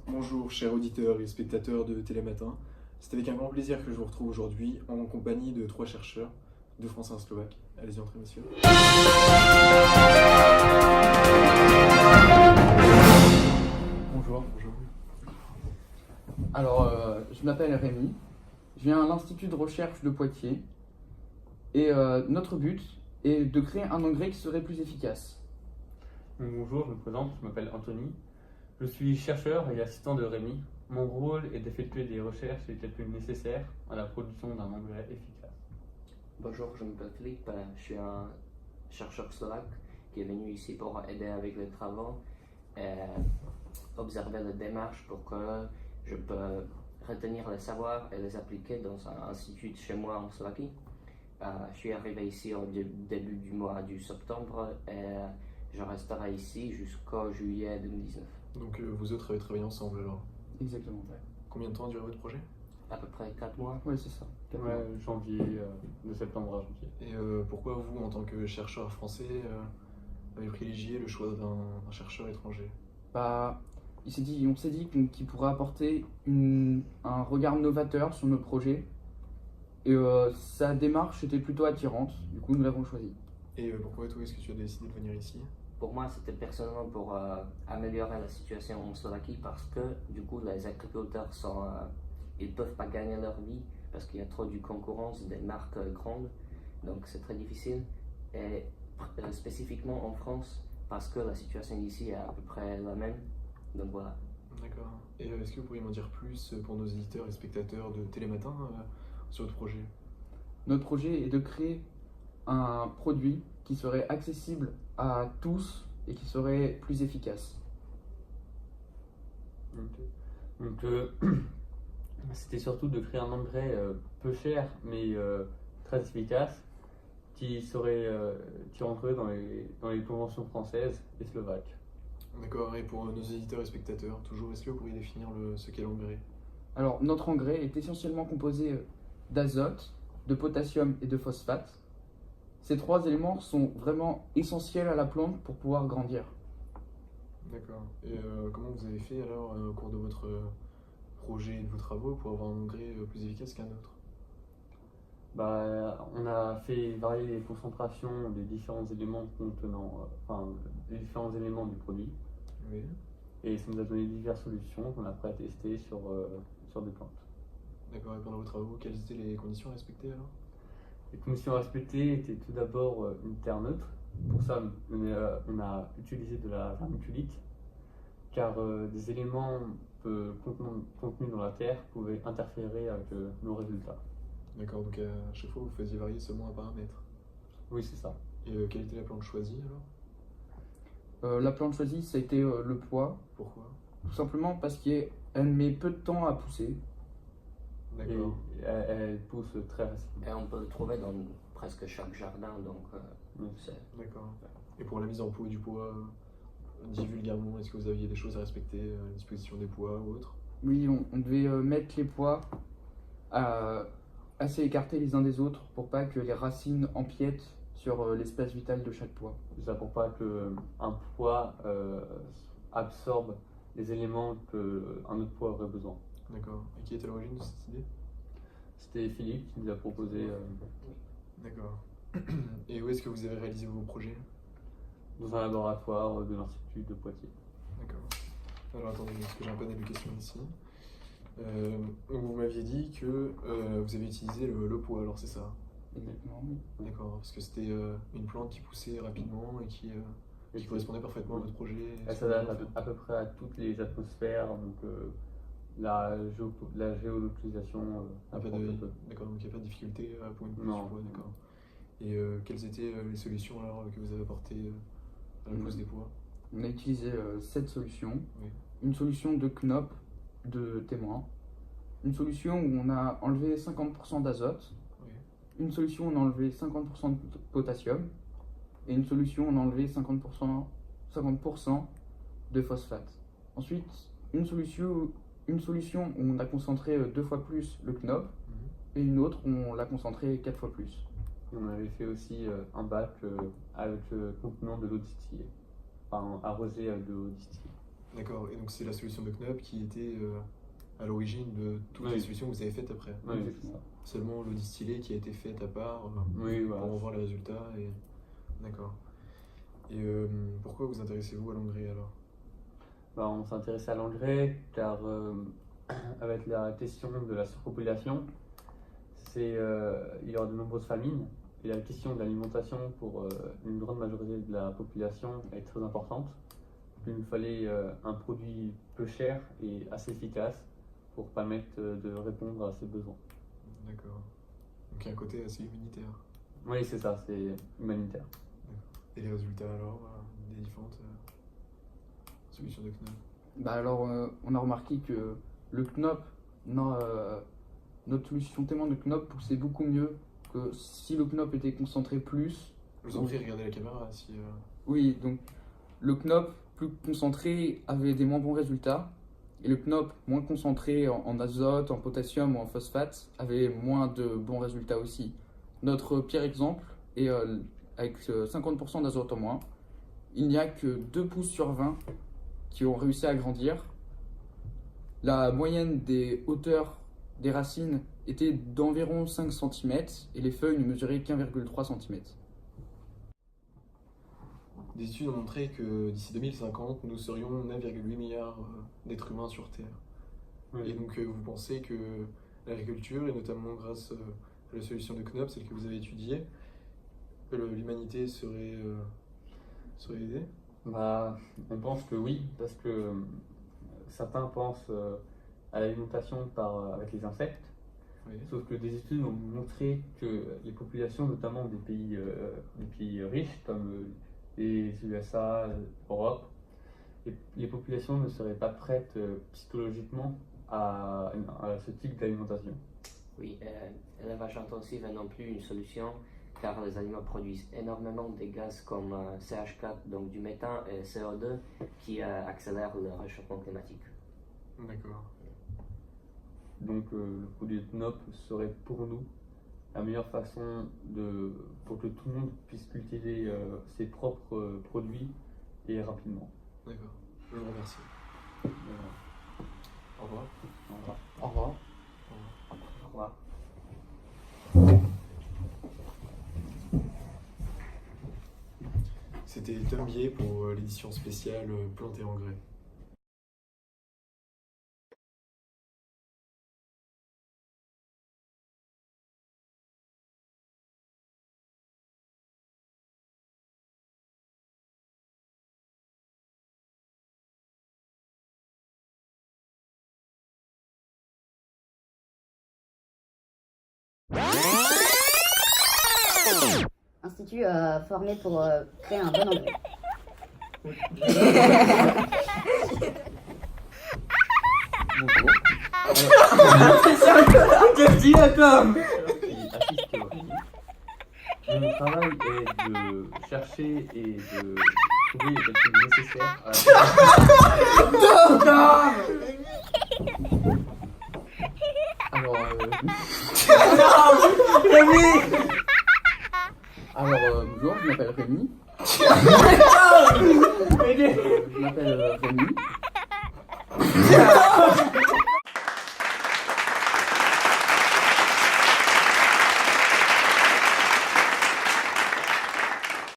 Bonjour chers auditeurs et spectateurs de Télématin, c'est avec un grand plaisir que je vous retrouve aujourd'hui en compagnie de 3 chercheurs de France 1 Slovaque. Allez-y, entrez monsieur. Bonjour. Bonjour. Alors, je m'appelle Rémi, je viens à l'Institut de recherche de Poitiers et notre but est de créer un engrais qui serait plus efficace. Bonjour, je me présente, je m'appelle Anthony. Je suis chercheur et assistant de Rémi. Mon rôle est d'effectuer des recherches et calculs nécessaires à la production d'un engrais efficace. Bonjour, je m'appelle Philippe, je suis un chercheur slovaque qui est venu ici pour aider avec les travaux et observer les démarches pour que je peux retenir les savoirs et les appliquer dans un institut chez moi en Slovaquie. Je suis arrivé ici au début du mois du septembre et je resterai ici jusqu'au juillet 2019. Donc vous autres avez travaillé ensemble alors. Exactement, ouais. Combien de temps a duré votre projet? À peu près 4 mois. Oui, c'est ça. Ouais, janvier, de septembre à janvier. Et pourquoi vous, en tant que chercheur français, avez privilégié le choix d'un chercheur étranger? Bah, on s'est dit qu'il pourrait apporter un regard novateur sur nos projets et sa démarche était plutôt attirante, du coup nous l'avons choisi. Et pourquoi toi est-ce que tu as décidé de venir ici? Pour moi, c'était personnellement pour améliorer la situation en Slovaquie parce que du coup, les agriculteurs ils peuvent pas gagner leur vie parce qu'il y a trop de concurrence des marques grandes, donc c'est très difficile. Et spécifiquement en France, parce que la situation ici est à peu près la même. Donc voilà. D'accord. Et est-ce que vous pourriez m'en dire plus pour nos éditeurs et spectateurs de Télématin sur votre projet? Notre projet est de créer un produit qui serait accessible à tous et qui serait plus efficace. Donc, c'était surtout de créer un engrais peu cher mais très efficace qui rentrerait dans les conventions françaises et slovaques. D'accord, et pour nos éditeurs et spectateurs, toujours, est-ce que vous pourriez définir ce qu'est l'engrais? Alors, notre engrais est essentiellement composé d'azote, de potassium et de phosphate. Ces 3 éléments sont vraiment essentiels à la plante pour pouvoir grandir. D'accord. Et comment vous avez fait alors au cours de votre projet et de vos travaux pour avoir un engrais plus efficace qu'un autre? On a fait varier les concentrations des différents éléments les différents éléments du produit. Oui. Et ça nous a donné diverses solutions qu'on a prêt à tester sur des plantes. D'accord, et pendant vos travaux, quelles étaient les conditions à respecter alors? Les conditions à respecter étaient tout d'abord une terre neutre. Pour ça, on a utilisé de la vermiculite, car des éléments contenus dans la terre pouvaient interférer avec nos résultats. D'accord, donc à chaque fois vous faisiez varier seulement un paramètre. Oui, c'est ça. Et quelle était la plante choisie alors? La plante choisie, ça a été le pois, Pourquoi? tout simplement parce qu'elle met peu de temps à pousser. D'accord. Et elle pousse très facilement. Et on peut le trouver dans presque chaque jardin, donc c'est... D'accord. Et pour la mise en pot du pois, dit vulgairement, est-ce que vous aviez des choses à respecter à la disposition des pois ou autre? Oui, on devait mettre les pois assez écartés les uns des autres pour pas que les racines empiètent sur l'espace vital de chaque pois. C'est ça, pour pas qu'un pois absorbe les éléments qu'un autre pois aurait besoin. D'accord. Et qui était à l'origine de cette idée? C'était Philippe qui nous a proposé D'accord. Et où est-ce que vous avez réalisé vos projets? dans un laboratoire de l'Institut de Poitiers. D'accord. Alors attendez, parce que j'ai un panel de questions ici. Donc vous m'aviez dit que vous avez utilisé le pois, alors c'est ça? Exactement, oui. D'accord, parce que c'était une plante qui poussait rapidement et qui correspondait parfaitement à votre projet. Elle s'adapte à peu près à toutes les atmosphères, donc la géolocalisation. D'accord, donc il n'y a pas de difficulté pour une pousse Non. du pois, d'accord. Et quelles étaient les solutions alors que vous avez apportées à la pousse des pois? On a utilisé 7 solutions. Oui. Une solution de Knop, de témoin. Une solution où on a enlevé 50% d'azote. Oui. Une solution où on a enlevé 50% de potassium. Et une solution où on a enlevé 50% de phosphate. Ensuite, une solution où on a concentré 2 fois plus le Knop. Et une autre où on l'a concentré 4 fois plus. Et on avait fait aussi un bac avec contenant de l'eau distillée, enfin arrosé de l'eau distillée. D'accord, et donc c'est la solution de Knoop qui était à l'origine de toutes Oui. les solutions que vous avez faites après. Oui, c'est ça. Seulement l'eau distillée qui a été faite à part Oui, voilà. pour en voir les résultats. D'accord. Et pourquoi vous intéressez-vous à l'engrais alors? Bah, on s'intéressait à l'engrais car avec la question de la surpopulation, il y aura de nombreuses famines et la question de l'alimentation pour une grande majorité de la population est très importante. Il nous fallait un produit peu cher et assez efficace pour permettre de répondre à ces besoins. D'accord. Donc il y a un côté assez humanitaire. Oui, c'est ça, c'est humanitaire. Et les résultats alors des différentes solutions de Knoop? Bah alors, on a remarqué que le Knoop, notre solution témoin de Knoop poussait beaucoup mieux que si le Knoop était concentré plus. Je vous en prie, regardez la caméra si. Oui, donc le Knoop plus concentré avait des moins bons résultats et le Knoop moins concentré en azote, en potassium ou en phosphate avait moins de bons résultats aussi. Notre pire exemple est avec 50% d'azote en moins, il n'y a que 2 pousses sur 20 qui ont réussi à grandir. La moyenne des hauteurs des racines était d'environ 5 cm et les feuilles ne mesuraient qu'1,3 cm. Des études ont montré que d'ici 2050, nous serions 9,8 milliards d'êtres humains sur Terre. Oui. Et donc vous pensez que l'agriculture, et notamment grâce à la solution de Knoop, celle que vous avez étudiée, l'humanité serait aidée? Bah, on pense que oui, parce que certains pensent à l'alimentation avec les insectes, Oui. sauf que des études ont montré que les populations, notamment des pays riches comme les USA, l'Europe, les populations ne seraient pas prêtes psychologiquement à ce type d'alimentation. Oui, l'élevage intensif n'est non plus une solution car les animaux produisent énormément de gaz comme CH4, donc du méthane et CO2 qui accélèrent le réchauffement climatique. D'accord. Donc le produit de Knoop serait pour nous la meilleure façon pour que tout le monde puisse cultiver ses propres produits et rapidement. D'accord. Je vous remercie. Au revoir. Voilà. Au revoir. Au revoir. C'était Tom Bier pour l'édition spéciale Plantes et engrais. Institut formé pour créer un bon engrais. Qu'est-ce qu'il y a, Tom? Mon travail est de chercher et de trouver les calculs nécessaires à Alors, bonjour, je m'appelle Rémi. Je m'appelle Rémi.